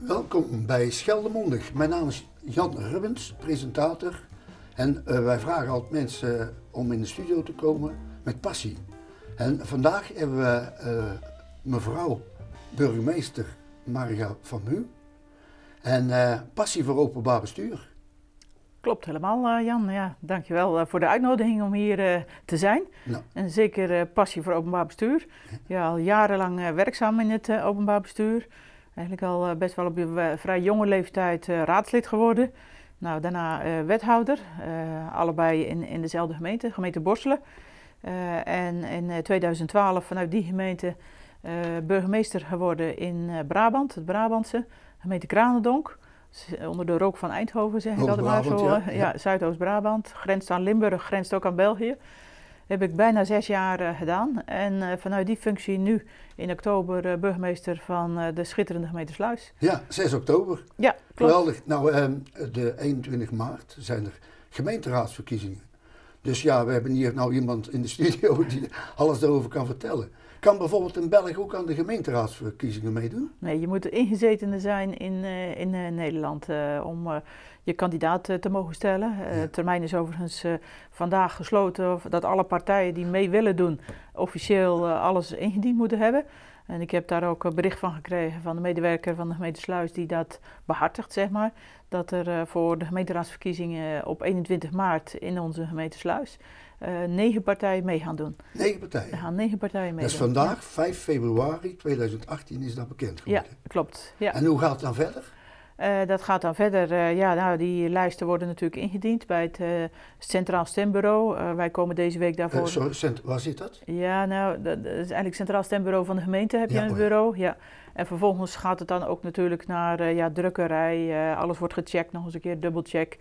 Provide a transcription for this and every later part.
Welkom bij Scheldemondig. Mijn naam is Jan Rubbens, presentator. En wij vragen altijd mensen om in de studio te komen met passie. En vandaag hebben we mevrouw burgemeester Marga van Mu. En passie voor openbaar bestuur. Klopt helemaal, Jan. Ja, dankjewel voor de uitnodiging om hier te zijn. Nou. En zeker passie voor openbaar bestuur. Ja, al jarenlang werkzaam in het openbaar bestuur. Eigenlijk al best wel op je vrij jonge leeftijd raadslid geworden. Nou, daarna wethouder, allebei in dezelfde gemeente Borselen. En in 2012 vanuit die gemeente burgemeester geworden in Brabant, het Brabantse, gemeente Kranendonk. Onder de rook van Eindhoven, zeg ik altijd maar zo. Ja, Zuidoost-Brabant, grenst aan Limburg, grenst ook aan België. Heb ik bijna 6 jaar gedaan. En vanuit die functie nu in oktober burgemeester van de schitterende gemeente Sluis. Ja, 6 oktober. Ja, klopt. Geweldig. Nou, de 21 maart zijn er gemeenteraadsverkiezingen. Dus ja, we hebben hier nou iemand in de studio die alles daarover kan vertellen. Kan bijvoorbeeld een Belg ook aan de gemeenteraadsverkiezingen meedoen? Nee, je moet ingezetene zijn in Nederland om je kandidaat te mogen stellen. De termijn is overigens vandaag gesloten dat alle partijen die mee willen doen officieel alles ingediend moeten hebben. En ik heb daar ook bericht van gekregen van de medewerker van de gemeente Sluis die dat behartigt, zeg maar. Dat er voor de gemeenteraadsverkiezingen op 21 maart in onze gemeente Sluis 9 partijen mee gaan doen. 9 partijen? Er gaan 9 partijen mee. Dus vandaag, 5 februari 2018, is dat bekend geworden? Ja, klopt. Ja. En hoe gaat het dan verder? Dat gaat dan verder. Die lijsten worden natuurlijk ingediend bij het Centraal Stembureau. Wij komen deze week daarvoor. Sorry, waar zit dat? Ja, nou, dat is eigenlijk het Centraal Stembureau van de gemeente, heb je in het bureau. Ja. En vervolgens gaat het dan ook natuurlijk naar drukkerij. Alles wordt gecheckt, nog eens een keer dubbelcheck.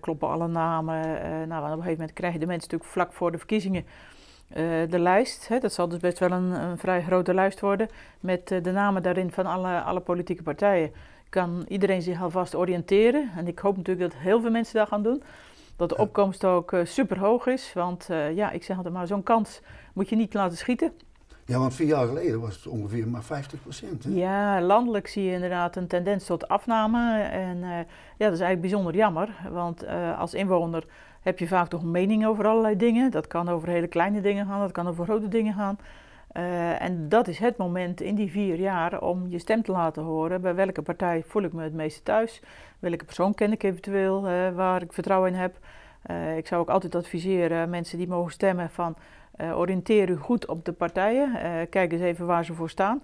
Kloppen alle namen. Nou, op een gegeven moment krijgen de mensen natuurlijk vlak voor de verkiezingen de lijst. Hè. Dat zal dus best wel een vrij grote lijst worden. Met de namen daarin van alle politieke partijen. Kan iedereen zich alvast oriënteren. En ik hoop natuurlijk dat heel veel mensen dat gaan doen. Dat de opkomst ook super hoog is. Want ik zeg altijd maar, zo'n kans moet je niet laten schieten. Ja, want 4 jaar geleden was het ongeveer maar 50%. Hè? Ja, landelijk zie je inderdaad een tendens tot afname. En dat is eigenlijk bijzonder jammer. Want als inwoner heb je vaak toch een mening over allerlei dingen. Dat kan over hele kleine dingen gaan, dat kan over grote dingen gaan. En dat is het moment in die 4 jaar om je stem te laten horen. Bij welke partij voel ik me het meeste thuis? Welke persoon ken ik eventueel waar ik vertrouwen in heb? Ik zou ook altijd adviseren mensen die mogen stemmen van oriënteer u goed op de partijen. Kijk eens even waar ze voor staan.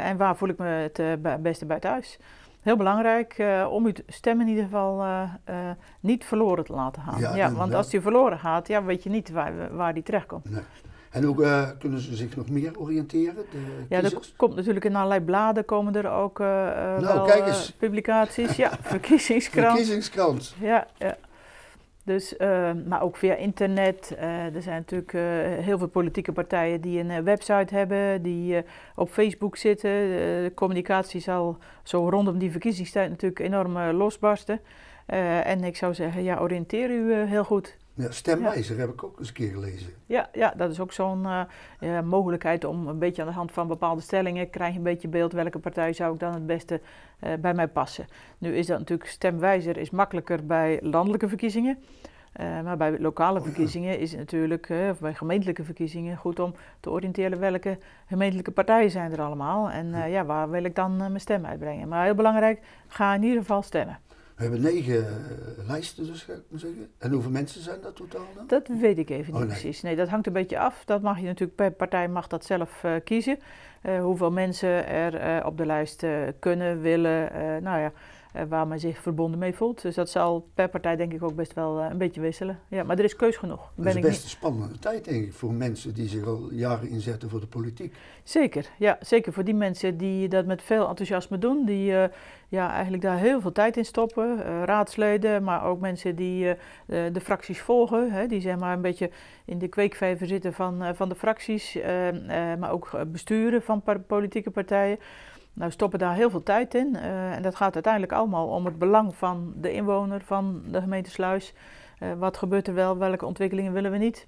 En waar voel ik me het beste bij thuis? Heel belangrijk om uw stem in ieder geval niet verloren te laten gaan. Ja, want als die verloren gaat, weet je niet waar die terechtkomt. Nee. En hoe kunnen ze zich nog meer oriënteren? Er komt natuurlijk in allerlei bladen komen er ook publicaties. Ja, verkiezingskrant. Verkiezingskrant. Ja. Dus, maar ook via internet. Er zijn natuurlijk heel veel politieke partijen die een website hebben, die op Facebook zitten. De communicatie zal zo rondom die verkiezingstijd natuurlijk enorm losbarsten. En ik zou zeggen, oriënteer u heel goed. Ja, stemwijzer heb ik ook eens een keer gelezen. Ja, dat is ook zo'n mogelijkheid om een beetje aan de hand van bepaalde stellingen krijg je een beetje beeld welke partij zou ik dan het beste bij mij passen. Nu is dat natuurlijk, stemwijzer is makkelijker bij landelijke verkiezingen. Maar bij lokale verkiezingen is het natuurlijk, of bij gemeentelijke verkiezingen, goed om te oriënteren welke gemeentelijke partijen zijn er allemaal. En waar wil ik dan mijn stem uitbrengen. Maar heel belangrijk, ga in ieder geval stemmen. We hebben 9 lijsten, dus ga ik maar zeggen. En hoeveel mensen zijn dat totaal dan? Dat weet ik even niet precies. Nee, dat hangt een beetje af. Dat mag je natuurlijk, per partij mag dat zelf kiezen. Hoeveel mensen er op de lijst kunnen, willen, waar men zich verbonden mee voelt. Dus dat zal per partij denk ik ook best wel een beetje wisselen. Ja, maar er is keus genoeg. Dat is best een spannende tijd denk ik voor mensen die zich al jaren inzetten voor de politiek. Zeker, ja. Zeker voor die mensen die dat met veel enthousiasme doen. Die eigenlijk daar heel veel tijd in stoppen. Raadsleden, maar ook mensen die de fracties volgen. Die zeg maar een beetje in de kweekvijver zitten van de fracties. Maar ook besturen van politieke partijen. Nou, stoppen daar heel veel tijd in en dat gaat uiteindelijk allemaal om het belang van de inwoner, van de gemeente Sluis. Wat gebeurt er wel, welke ontwikkelingen willen we niet?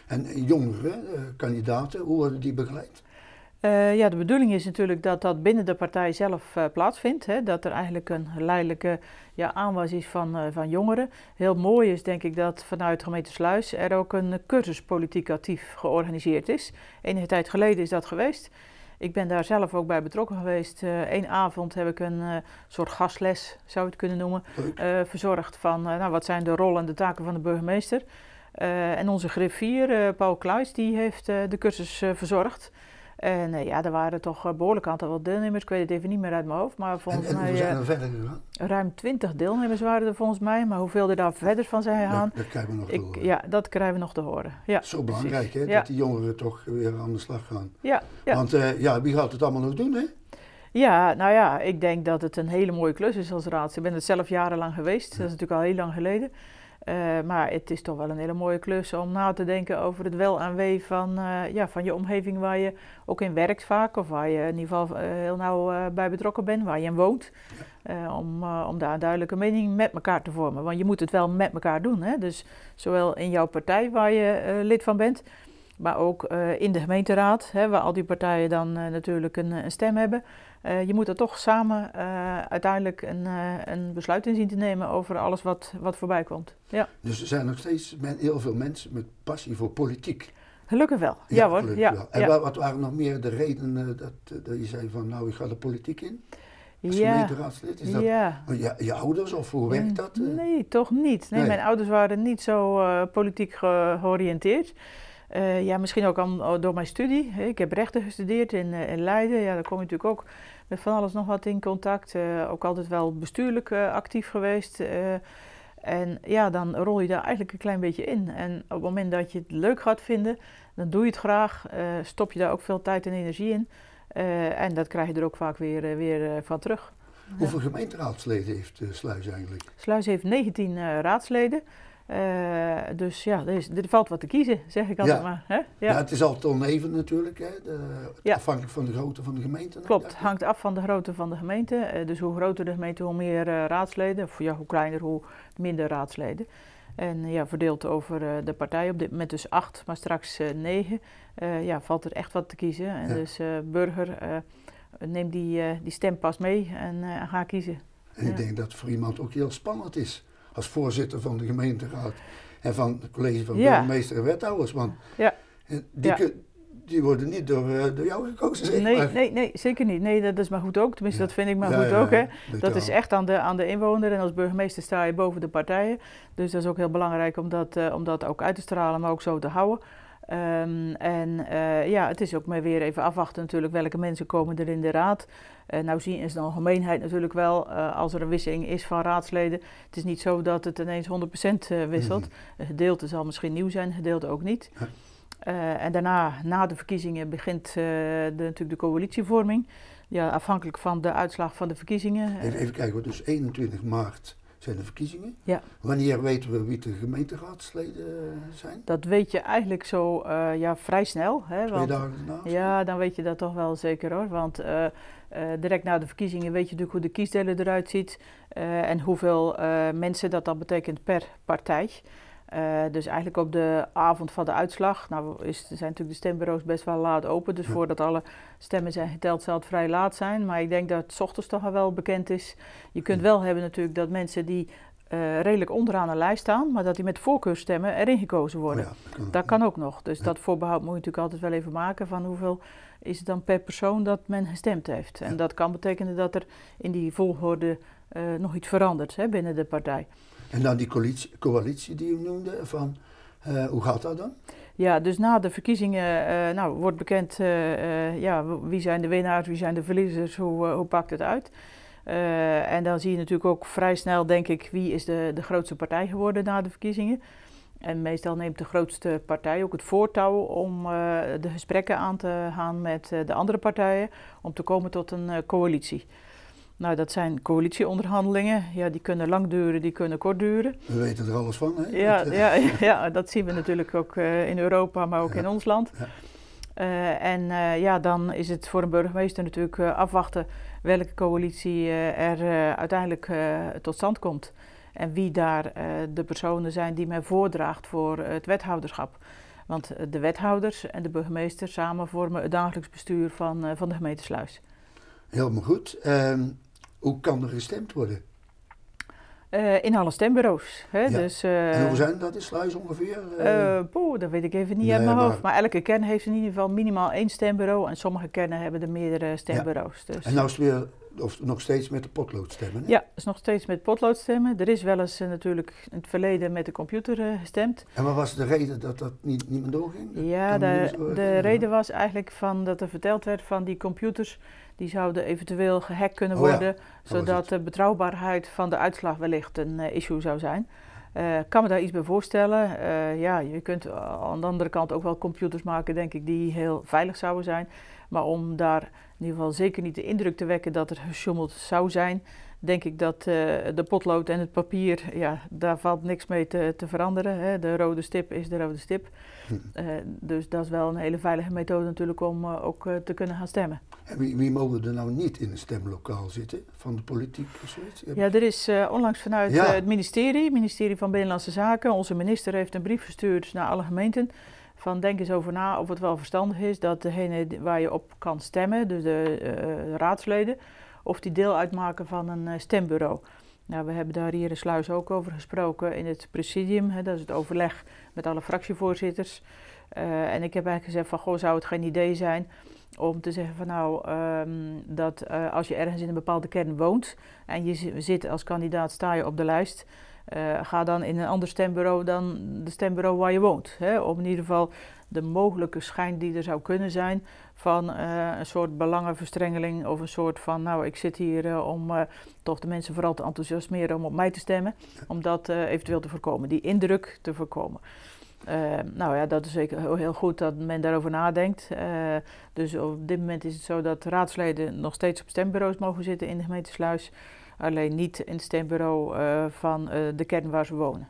En jongeren, kandidaten, hoe worden die begeleid? Ja, de bedoeling is natuurlijk dat dat binnen de partij zelf plaatsvindt. Hè? Dat er eigenlijk een geleidelijke aanwas is van jongeren. Heel mooi is denk ik dat vanuit de gemeente Sluis er ook een cursus politiek actief georganiseerd is. Enige tijd geleden is dat geweest. Ik ben daar zelf ook bij betrokken geweest. Eén avond heb ik een soort gastles, zou je het kunnen noemen, verzorgd van wat zijn de rollen en de taken van de burgemeester. En onze griffier, Paul Kluijs, die heeft de cursus verzorgd. En er waren toch een behoorlijk aantal deelnemers. Ik weet het even niet meer uit mijn hoofd. Maar volgens mij hoe zijn er verder gegaan? Ruim 20 deelnemers waren er volgens mij. Maar hoeveel er daar verder van zijn gegaan, Dat krijgen we nog te horen. Ja, dat krijgen we nog te horen. Ja, zo belangrijk hè, ja. dat die jongeren toch weer aan de slag gaan. Ja, ja. Want wie gaat het allemaal nog doen hè? Ja, nou ja, ik denk dat het een hele mooie klus is als raad. Ik ben het zelf jarenlang geweest. Dat is natuurlijk al heel lang geleden. Maar het is toch wel een hele mooie klus om na te denken over het wel en wee van je omgeving waar je ook in werkt vaak. Of waar je in ieder geval heel nauw bij betrokken bent, waar je in woont. Om daar een duidelijke mening met elkaar te vormen. Want je moet het wel met elkaar doen. Hè? Dus zowel in jouw partij waar je lid van bent. Maar ook in de gemeenteraad, hè, waar al die partijen dan natuurlijk een stem hebben. Je moet er toch samen uiteindelijk een besluit in zien te nemen over alles wat voorbij komt. Ja. Dus er zijn nog steeds heel veel mensen met passie voor politiek. Gelukkig wel, ja hoor. Gelukkig Ja, wel. En wat waren nog meer de redenen dat je zei van nou ik ga de politiek in? Als gemeenteraadslid? Is dat je ouders of hoe werkt dat? Nee, toch niet. Nee. Mijn ouders waren niet zo politiek georiënteerd. Misschien ook door mijn studie. Ik heb rechten gestudeerd in Leiden. Ja, daar kom je natuurlijk ook met van alles nog wat in contact. Ook altijd wel bestuurlijk actief geweest. En ja, dan rol je daar eigenlijk een klein beetje in. En op het moment dat je het leuk gaat vinden, dan doe je het graag. Stop je daar ook veel tijd en energie in. En dat krijg je er ook vaak weer van terug. Hoeveel gemeenteraadsleden heeft Sluis eigenlijk? Sluis heeft 19 raadsleden. Dus ja, er valt wat te kiezen, zeg ik altijd maar. Hè? Ja, het is altijd oneven natuurlijk, hè? Afhankelijk van de grootte van de gemeente. Klopt, het hangt af van de grootte van de gemeente. Dus hoe groter de gemeente, hoe meer raadsleden. Of hoe kleiner, hoe minder raadsleden. En verdeeld over de partij, op dit moment dus 8, maar straks 9. Valt er echt wat te kiezen. En dus burger, neem die stempas mee en ga kiezen. En ik denk dat het voor iemand ook heel spannend is. Als voorzitter van de gemeenteraad en van het college van burgemeester en wethouders. Want die worden niet door jou gekozen, zeg maar. Nee, zeker niet. Nee, dat is maar goed ook. Tenminste, dat vind ik maar goed ook. Hè. Dat is echt aan de inwoner en als burgemeester sta je boven de partijen. Dus dat is ook heel belangrijk om dat ook uit te stralen, maar ook zo te houden. Het is ook maar weer even afwachten natuurlijk welke mensen komen er in de raad. Nou zien is de algemeenheid natuurlijk wel, als er een wisseling is van raadsleden. Het is niet zo dat het ineens 100% wisselt. Een gedeelte zal misschien nieuw zijn, een gedeelte ook niet. En daarna, na de verkiezingen, begint natuurlijk de coalitievorming. Ja, afhankelijk van de uitslag van de verkiezingen. Even kijken, dus 21 maart zijn de verkiezingen. Ja. Wanneer weten we wie de gemeenteraadsleden zijn? Dat weet je eigenlijk zo vrij snel. Hè, 2 dagen daarna? Ja, dan weet je dat toch wel zeker hoor. Want direct na de verkiezingen weet je natuurlijk hoe de kiesdeler eruit ziet. En hoeveel mensen dat betekent per partij. Dus eigenlijk op de avond van de uitslag, zijn natuurlijk de stembureaus best wel laat open. Dus voordat alle stemmen zijn geteld zal het vrij laat zijn. Maar ik denk dat het 's ochtends toch al wel bekend is. Je kunt wel hebben natuurlijk dat mensen die redelijk onderaan een lijst staan, maar dat die met voorkeurstemmen erin gekozen worden. Dat kan ook nog. Dus dat voorbehoud moet je natuurlijk altijd wel even maken van hoeveel is het dan per persoon dat men gestemd heeft. En dat kan betekenen dat er in die volgorde nog iets verandert binnen de partij. En dan die coalitie die u noemde, hoe gaat dat dan? Ja, dus na de verkiezingen wordt bekend wie zijn de winnaars, wie zijn de verliezers, hoe pakt het uit. En dan zie je natuurlijk ook vrij snel, denk ik, wie is de grootste partij geworden na de verkiezingen. En meestal neemt de grootste partij ook het voortouw om de gesprekken aan te gaan met de andere partijen om te komen tot een coalitie. Nou, dat zijn coalitieonderhandelingen. Ja, die kunnen lang duren, die kunnen kort duren. We weten er alles van, hè? Ja, dat zien we natuurlijk ook in Europa, maar ook in ons land. Ja. Dan is het voor een burgemeester natuurlijk afwachten welke coalitie er uiteindelijk tot stand komt. En wie daar de personen zijn die men voordraagt voor het wethouderschap. Want de wethouders en de burgemeester samen vormen het dagelijks bestuur van de gemeente Sluis. Helemaal goed. Hoe kan er gestemd worden? In alle stembureaus. Hè? Ja. Dus, En hoe zijn dat in Sluis ongeveer? Dat weet ik even niet uit mijn hoofd. Maar elke kern heeft in ieder geval minimaal 1 stembureau. En sommige kernen hebben er meerdere stembureaus. Ja. Dus. En nou is het weer nog steeds met de potloodstemmen? Hè? Ja, het is nog steeds met potloodstemmen. Er is wel eens natuurlijk in het verleden met de computer gestemd. En wat was de reden dat dat niet meer doorging? Ja, de reden was eigenlijk dat er verteld werd van die computers, die zouden eventueel gehackt kunnen worden, zodat de betrouwbaarheid van de uitslag wellicht een issue zou zijn. Ik kan me daar iets bij voorstellen. Je kunt aan de andere kant ook wel computers maken, denk ik, die heel veilig zouden zijn. Maar om daar in ieder geval zeker niet de indruk te wekken dat er gesjoemeld zou zijn, denk ik dat de potlood en het papier, daar valt niks mee te veranderen. Hè. De rode stip is de rode stip. Dus dat is wel een hele veilige methode natuurlijk om ook te kunnen gaan stemmen. En wie mogen er nou niet in een stemlokaal zitten, van de politiek of zoiets? Ja, er is onlangs vanuit het ministerie van Binnenlandse Zaken, onze minister heeft een brief verstuurd naar alle gemeenten. Van denk eens over na of het wel verstandig is dat degene waar je op kan stemmen, dus de raadsleden, of die deel uitmaken van een stembureau. Nou, we hebben daar hier in Sluis ook over gesproken in het presidium, dat is het overleg met alle fractievoorzitters. En ik heb eigenlijk gezegd van, goh, zou het geen idee zijn om te zeggen van dat als je ergens in een bepaalde kern woont en je zit als kandidaat, sta je op de lijst, ga dan in een ander stembureau dan de stembureau waar je woont. Hè? Om in ieder geval de mogelijke schijn die er zou kunnen zijn van een soort belangenverstrengeling of een soort van, ik zit hier om toch de mensen vooral te enthousiasmeren om op mij te stemmen, om dat eventueel te voorkomen, die indruk te voorkomen. Dat is zeker heel goed dat men daarover nadenkt. Dus op dit moment is het zo dat raadsleden nog steeds op stembureaus mogen zitten in de gemeente Sluis. Alleen niet in het stembureau van de kern waar ze wonen.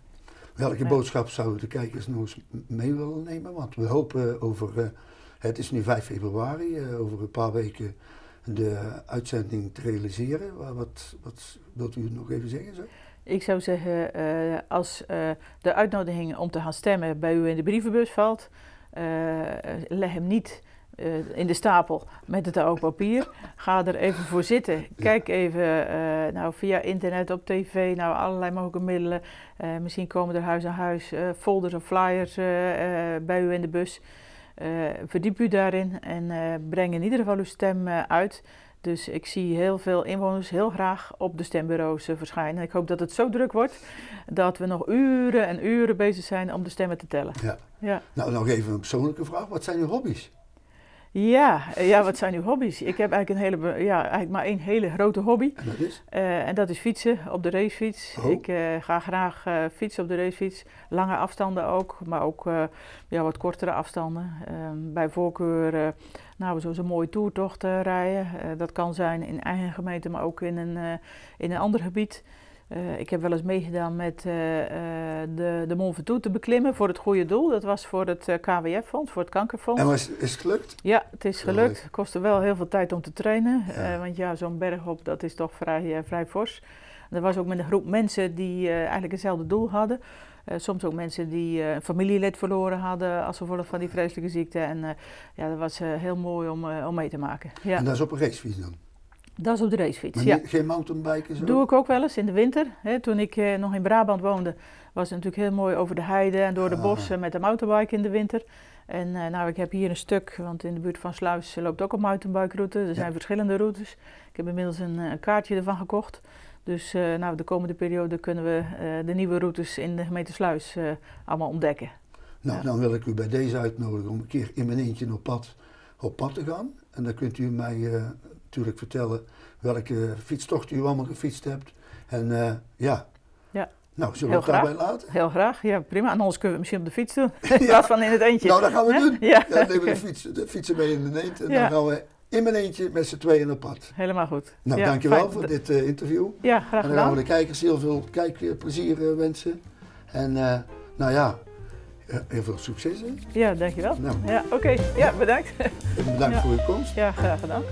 Welke boodschap zouden de kijkers nog eens mee willen nemen? Want we hopen het is nu 5 februari, over een paar weken de uitzending te realiseren. Wat wilt u nog even zeggen? Zo? Ik zou zeggen, als de uitnodiging om te gaan stemmen bij u in de brievenbus valt, leg hem niet in de stapel met het oude papier. Ga er even voor zitten. Kijk even via internet, op tv, allerlei mogelijke middelen. Misschien komen er huis aan huis folders of flyers bij u in de bus. Verdiep u daarin en breng in ieder geval uw stem uit. Dus ik zie heel veel inwoners heel graag op de stembureaus verschijnen. Ik hoop dat het zo druk wordt dat we nog uren en uren bezig zijn om de stemmen te tellen. Ja. Nou, nog even een persoonlijke vraag. Wat zijn uw hobby's? Ja, wat zijn uw hobby's? Ik heb eigenlijk maar één hele grote hobby. En dat is? En dat is fietsen op de racefiets. Oh. Ik ga graag fietsen op de racefiets. Lange afstanden ook, maar ook wat kortere afstanden. Bij voorkeur zo'n mooie toertocht rijden. Dat kan zijn in eigen gemeente, maar ook in een ander gebied. Ik heb wel eens meegedaan met de Mont Ventoux te beklimmen voor het goede doel. Dat was voor het KWF-fonds, voor het kankerfonds. En is het gelukt? Ja, het is gelukt. Het kostte wel heel veel tijd om te trainen. Want zo'n berg op, dat is toch vrij fors. Er was ook met een groep mensen die eigenlijk hetzelfde doel hadden. Soms ook mensen die een familielid verloren hadden als gevolg van die vreselijke ziekte. En dat was heel mooi om mee te maken. Ja. En dat is op een racefiets dan? Dat is op de racefiets, maar geen mountainbiken zo? Doe ik ook wel eens in de winter. Toen ik nog in Brabant woonde, was het natuurlijk heel mooi over de heide en door de bossen met de mountainbike in de winter. En ik heb hier een stuk, want in de buurt van Sluis loopt ook een mountainbike-route. Er zijn verschillende routes. Ik heb inmiddels een kaartje ervan gekocht. Dus de komende periode kunnen we de nieuwe routes in de gemeente Sluis allemaal ontdekken. Nou, dan wil ik u bij deze uitnodigen om een keer in mijn eentje op pad te gaan. En dan kunt u mij natuurlijk vertellen welke fietstocht u allemaal gefietst hebt. En nou, zullen we het daarbij laten? Heel graag, ja prima. En anders kunnen we misschien op de fiets doen, in plaats van in het eentje. Nou, dat gaan we doen. Ja. Dan nemen we de fietsen mee in de eend en dan gaan we in mijn eentje met z'n tweeën op pad. Helemaal goed. Nou, dankjewel voor dit interview. Ja, graag gedaan. En dan gaan we de kijkers heel veel kijkplezier wensen. En heel veel succes. Hè? Ja, dankjewel. Nou. Ja, oké. Ja, bedankt. Bedankt voor uw komst. Ja, graag gedaan.